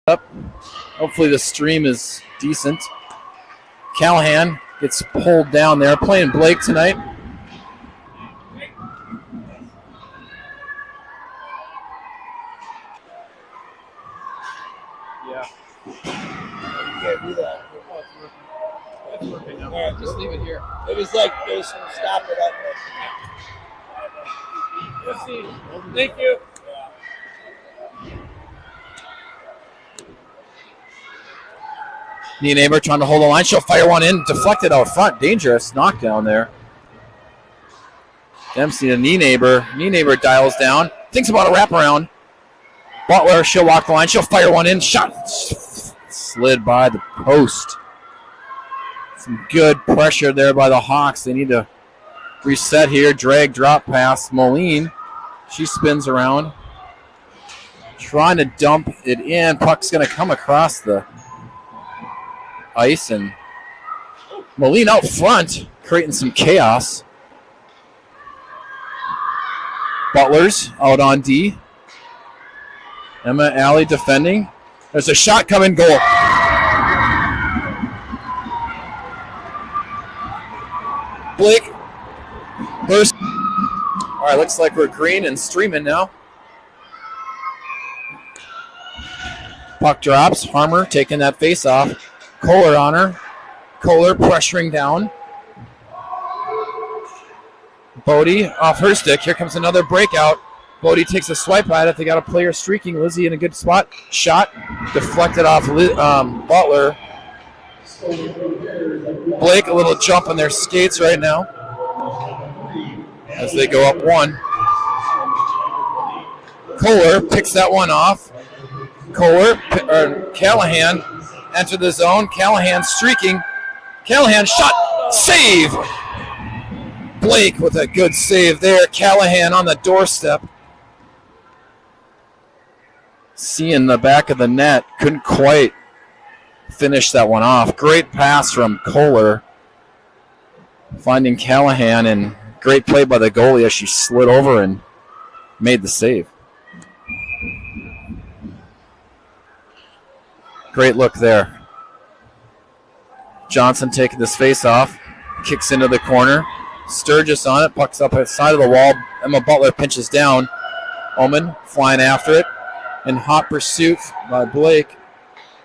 up. Hopefully the stream is decent. Callahan gets pulled down there. Playing Blake tonight. Yeah. You can't do that. Oh, it's working now. All right, just leave it here. It was like, just stop it up. Let's see. Thank you. Nienaber trying to hold the line. She'll fire one in. Deflected out front. Dangerous knockdown there. Dempsey to Nienaber. Nienaber dials down. Thinks about a wraparound. Butler, she'll walk the line. She'll fire one in. Shot. Slid by the post. Some good pressure there by the Hawks. They need to reset here. Drag, drop pass. Moline. She spins around. Trying to dump it in. Puck's going to come across the ice, and Moline out front, creating some chaos. Butler's out on D. Emma Alley defending. There's a shot coming, goal. Blake burst. All right, looks like we're green and streaming now. Puck drops. Harmer taking that face off. Kohler on her. Kohler pressuring down. Bodie off her stick. Here comes another breakout. Bodie takes a swipe at it. They got a player streaking. Lizzie in a good spot. Shot. Deflected off Butler. Blake a little jump on their skates right now as they go up one. Kohler picks that one off. Callahan enter the zone. Callahan streaking. Callahan shot. Save. Blake with a good save there. Callahan on the doorstep. Seeing the back of the net. Couldn't quite finish that one off. Great pass from Kohler. Finding Callahan, and great play by the goalie as she slid over and made the save. Great look there. Johnson taking this face off. Kicks into the corner. Sturgis on it. Puck's up at the side of the wall. Emma Butler pinches down. Omen flying after it. In hot pursuit by Blake.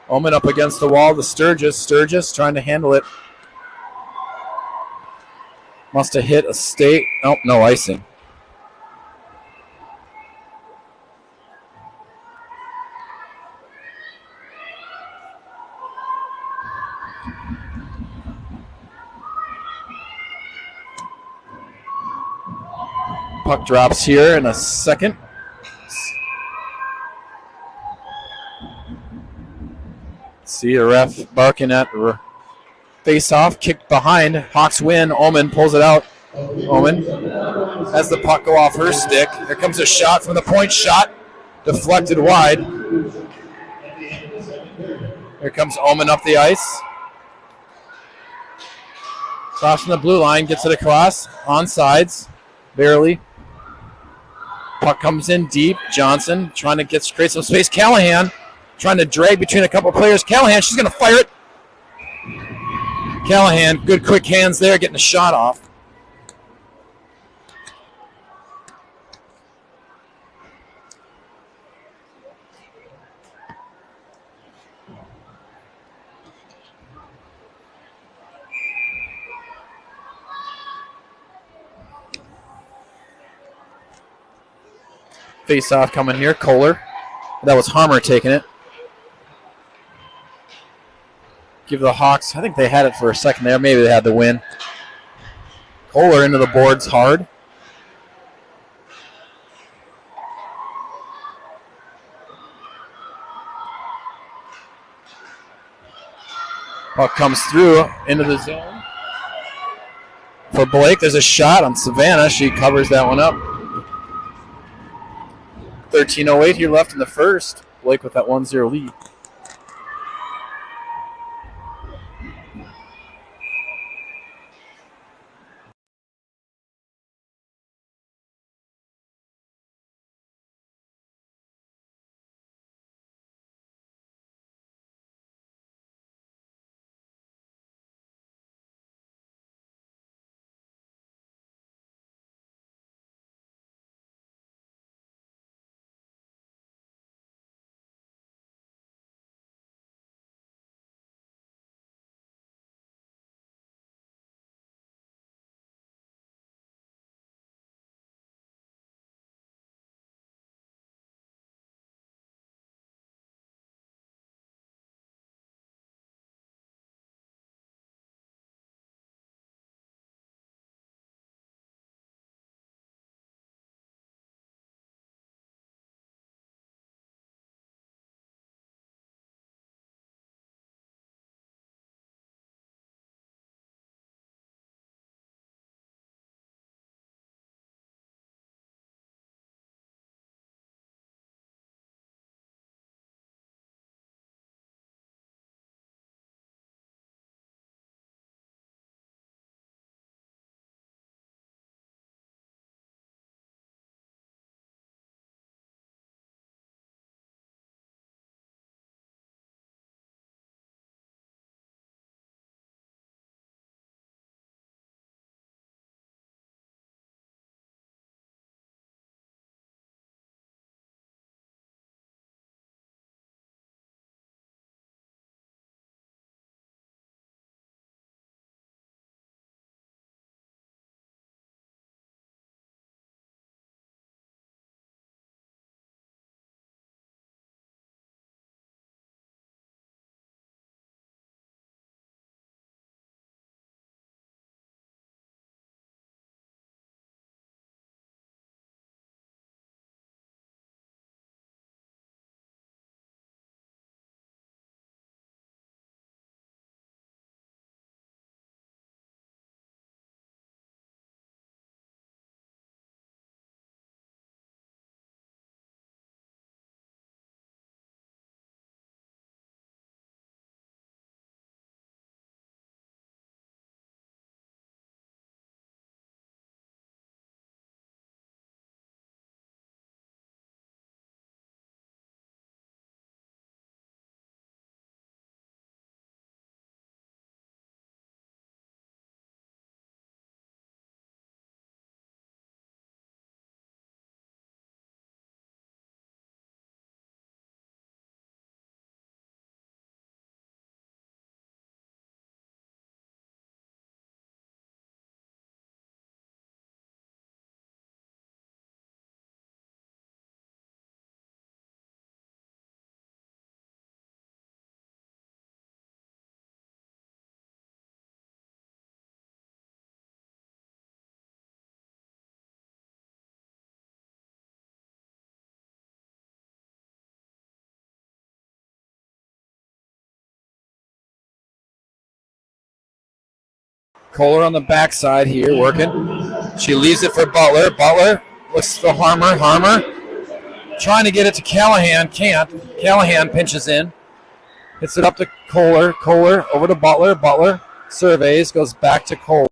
Omen up against the wall to Sturgis. Sturgis trying to handle it. Must have hit a stake. Oh, no icing. Puck drops here in a second. See a ref barking at face off, kicked behind. Hawks win. Omen pulls it out. Omen has the puck go off her stick. Here comes a shot from the point. Shot deflected wide. Here comes Omen up the ice. Crossing the blue line, gets it across. On sides, barely. Puck comes in deep. Johnson trying to create some space. Callahan trying to drag between a couple of players. Callahan, she's going to fire it. Callahan, good quick hands there, getting a shot off. Face off coming here. Kohler. That was Harmer taking it. Give the Hawks, I think they had it for a second there. Maybe they had the win. Kohler into the boards hard. Puck comes through into the zone. For Blake, there's a shot on Savannah. She covers that one up. 13:08 here left in the first. Blake with that 1-0 lead. Kohler on the backside here working. She leaves it for Butler. Butler looks for Harmer. Harmer trying to get it to Callahan. Can't. Callahan pinches in. Hits it up to Kohler. Kohler over to Butler. Butler surveys. Goes back to Kohler.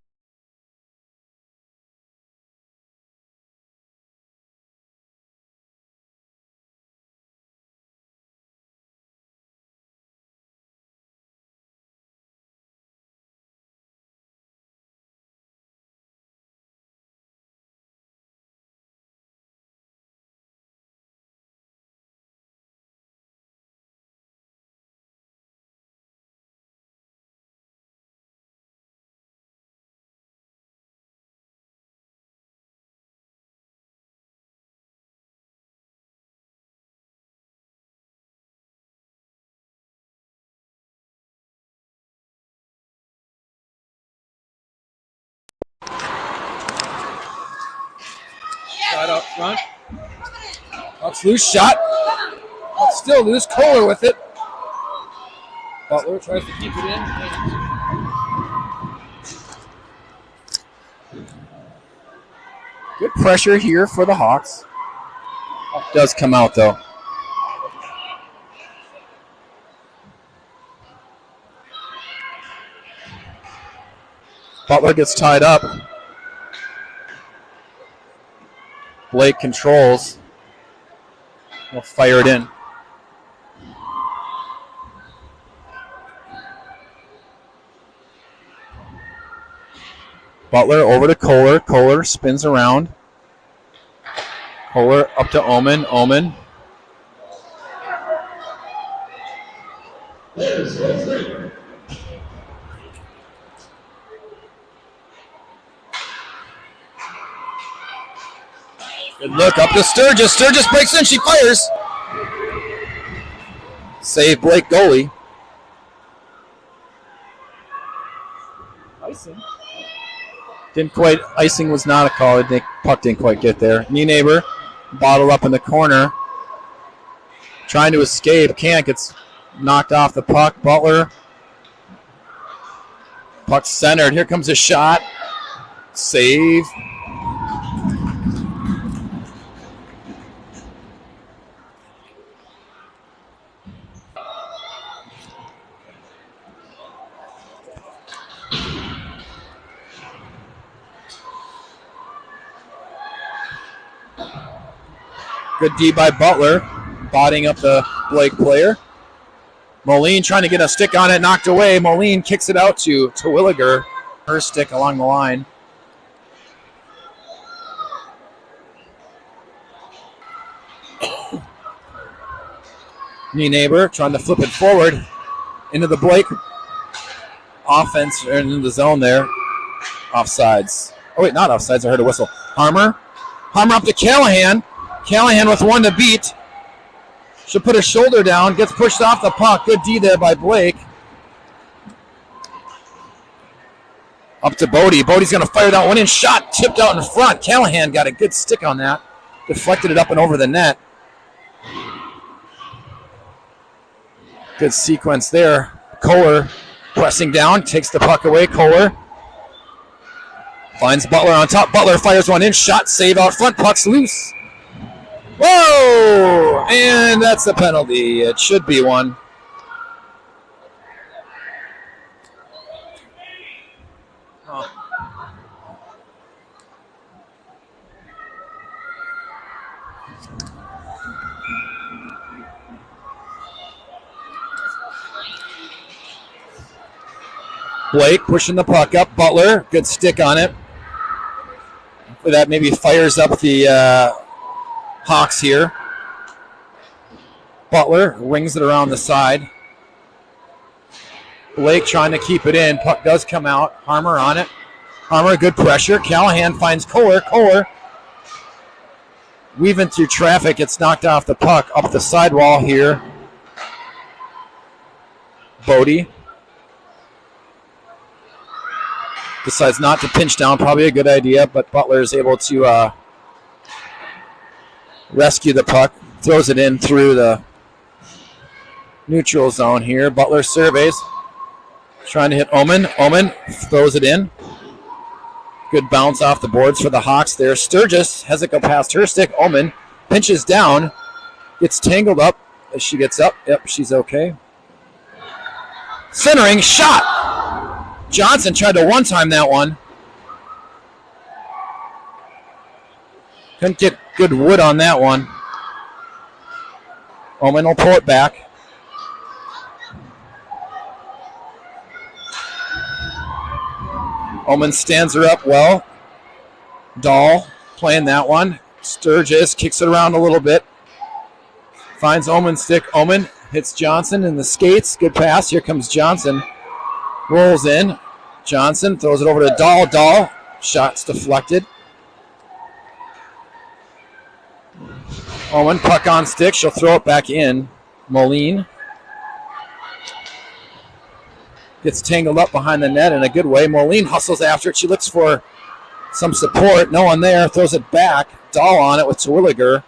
Shot up front. Puck's loose. Shot. Puck's still loose. Kohler with it. Butler tries to keep it in. Good pressure here for the Hawks. Puck does come out though. Butler gets tied up. Blake controls. He'll fire it in. Butler over to Kohler. Kohler spins around. Kohler up to Omen. Omen. Good look up to Sturgis. Sturgis breaks in. She fires. Save Blake goalie. Icing. Icing was not a call. The puck didn't quite get there. Knee neighbor. Bottle up in the corner. Trying to escape. Can't. Gets knocked off the puck. Butler. Puck centered. Here comes a shot. Save. Good D by Butler, botting up the Blake player. Moline trying to get a stick on it, knocked away. Moline kicks it out to Williger. Her stick along the line. Knee neighbor trying to flip it forward into the Blake offense, or into the zone there. Offsides. Oh wait, not offsides. I heard a whistle. Harmer up to Callahan. Callahan with one to beat. She'll put her shoulder down. Gets pushed off the puck. Good D there by Blake. Up to Bodie. Bodie's going to fire that one in. Shot tipped out in front. Callahan got a good stick on that. Deflected it up and over the net. Good sequence there. Kohler pressing down. Takes the puck away. Kohler finds Butler on top. Butler fires one in. Shot save out front. Puck's loose. Whoa! And that's a penalty. It should be one. Blake pushing the puck up. Butler, good stick on it. Hopefully that maybe fires up the Hawks here. Butler rings it around the side. Blake trying to keep it in. Puck does come out. Harmer on it. Harmer, good pressure. Callahan finds Kohler. Kohler weaving through traffic. Gets knocked off the puck up the sidewall here. Bodie decides not to pinch down. Probably a good idea, but Butler is able to rescue the puck. Throws it in through the neutral zone here. Butler surveys. Trying to hit Omen. Omen throws it in. Good bounce off the boards for the Hawks there. Sturgis has it go past her stick. Omen pinches down, gets tangled up as she gets up. Yep, she's okay. Centering shot. Johnson tried to one-time that one. Couldn't get good wood on that one. Omen will pull it back. Omen stands her up well. Dahl playing that one. Sturgis kicks it around a little bit. Finds Omen's stick. Omen hits Johnson in the skates. Good pass. Here comes Johnson. Rolls in. Johnson throws it over to Dahl. Dahl. Shots deflected. Omen, puck on stick. She'll throw it back in. Moline gets tangled up behind the net in a good way. Moline hustles after it. She looks for some support. No one there. Throws it back. Dahl on it with Terwilliger.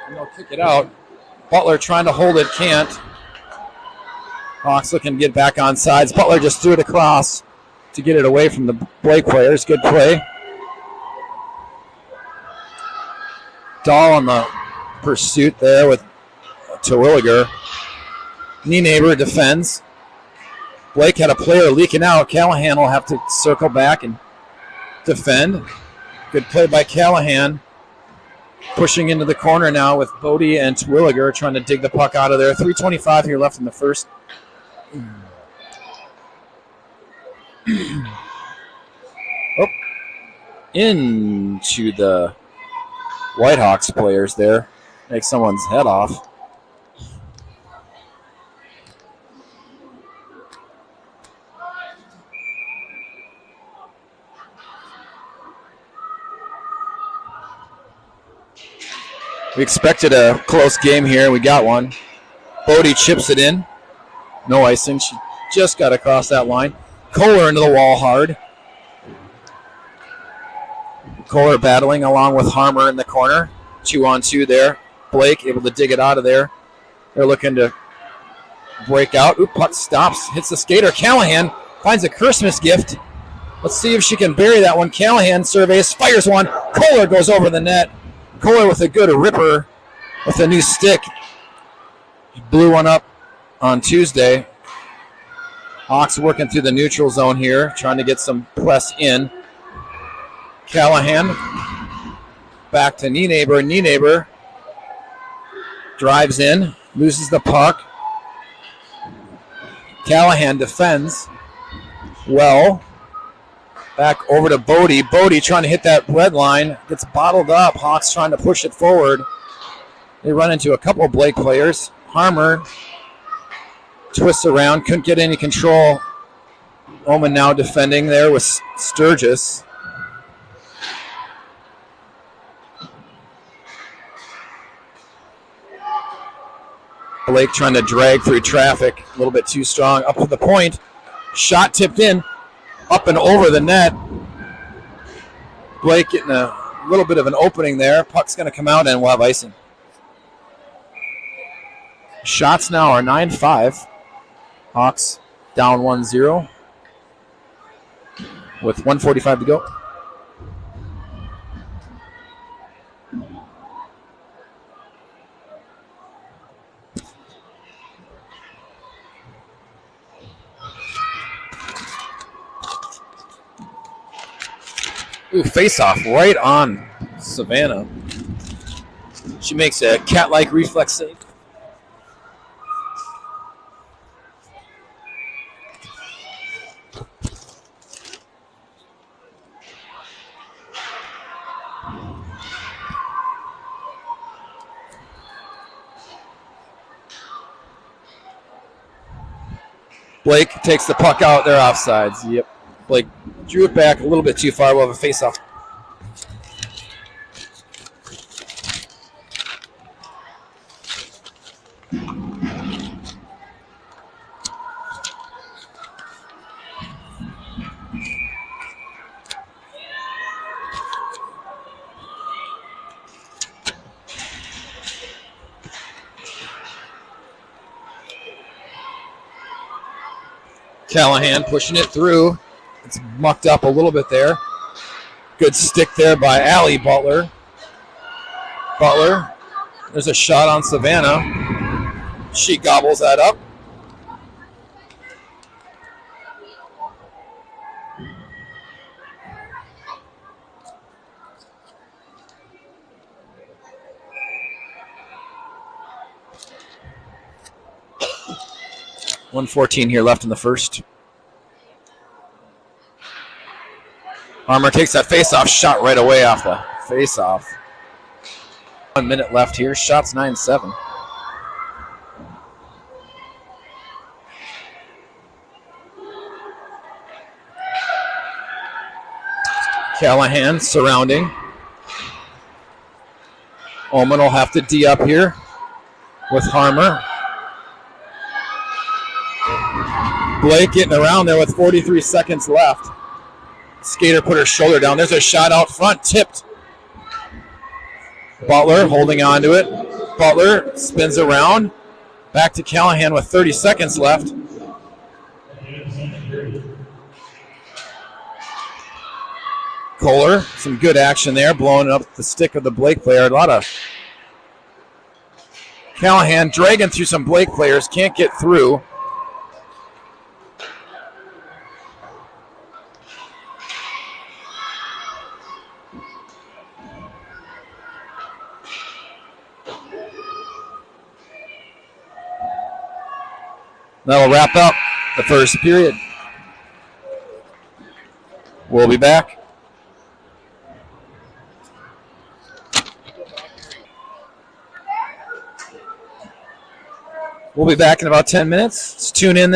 And they'll kick it out. Butler trying to hold it. Can't. Hawks looking to get back on sides. Butler just threw it across to get it away from the Blake players. Good play. Dahl on the pursuit there with Terwilliger. Nienaber defends. Blake had a player leaking out. Callahan will have to circle back and defend. Good play by Callahan. Pushing into the corner now with Bodie and Terwilliger trying to dig the puck out of there. 3:25 here left in the first. Oh, into the Whitehawks players there. Make someone's head off. We expected a close game here. We got one. Bodie chips it in. No icing. She just got across that line. Kohler into the wall hard. Kohler battling along with Harmer in the corner. 2-on-2 there. Blake able to dig it out of there. They're looking to break out. Oop, puck stops. Hits the skater. Callahan finds a Christmas gift. Let's see if she can bury that one. Callahan surveys, fires one. Kohler goes over the net. Kohler with a good ripper with a new stick. He blew one up on Tuesday. Hawks working through the neutral zone here, trying to get some press in. Callahan back to Nienaber. Nienaber drives in, loses the puck. Callahan defends well. Back over to Bodie. Bodie trying to hit that red line. Gets bottled up. Hawks trying to push it forward. They run into a couple of Blake players. Harmer twists around. Couldn't get any control. Omen now defending there with Sturgis. Blake trying to drag through traffic. A little bit too strong. Up to the point. Shot tipped in. Up and over the net. Blake getting a little bit of an opening there. Puck's going to come out and we'll have icing. Shots now are 9-5. Hawks down 1-0 with 1:45 to go. Ooh, face-off right on Savannah. She makes a cat-like reflex save. Blake takes the puck out. They're offsides. Yep. Blake drew it back a little bit too far. We'll have a face-off. Callahan pushing it through. It's mucked up a little bit there. Good stick there by Allie Butler. There's a shot on Savannah. She gobbles that up. .114 here left in the first. Harmer takes that face-off shot right away off the face-off. 1 minute left here. Shots 9-7. Callahan surrounding. Oman will have to D up here with Harmer. Blake getting around there with 43 seconds left. Skater put her shoulder down. There's a shot out front, tipped. Butler holding on to it. Butler spins around. Back to Callahan with 30 seconds left. Kohler, some good action there, blowing up the stick of the Blake player. A lot of Callahan dragging through some Blake players, can't get through. That'll wrap up the first period. We'll be back. We'll be back in about 10 minutes. Let's tune in then.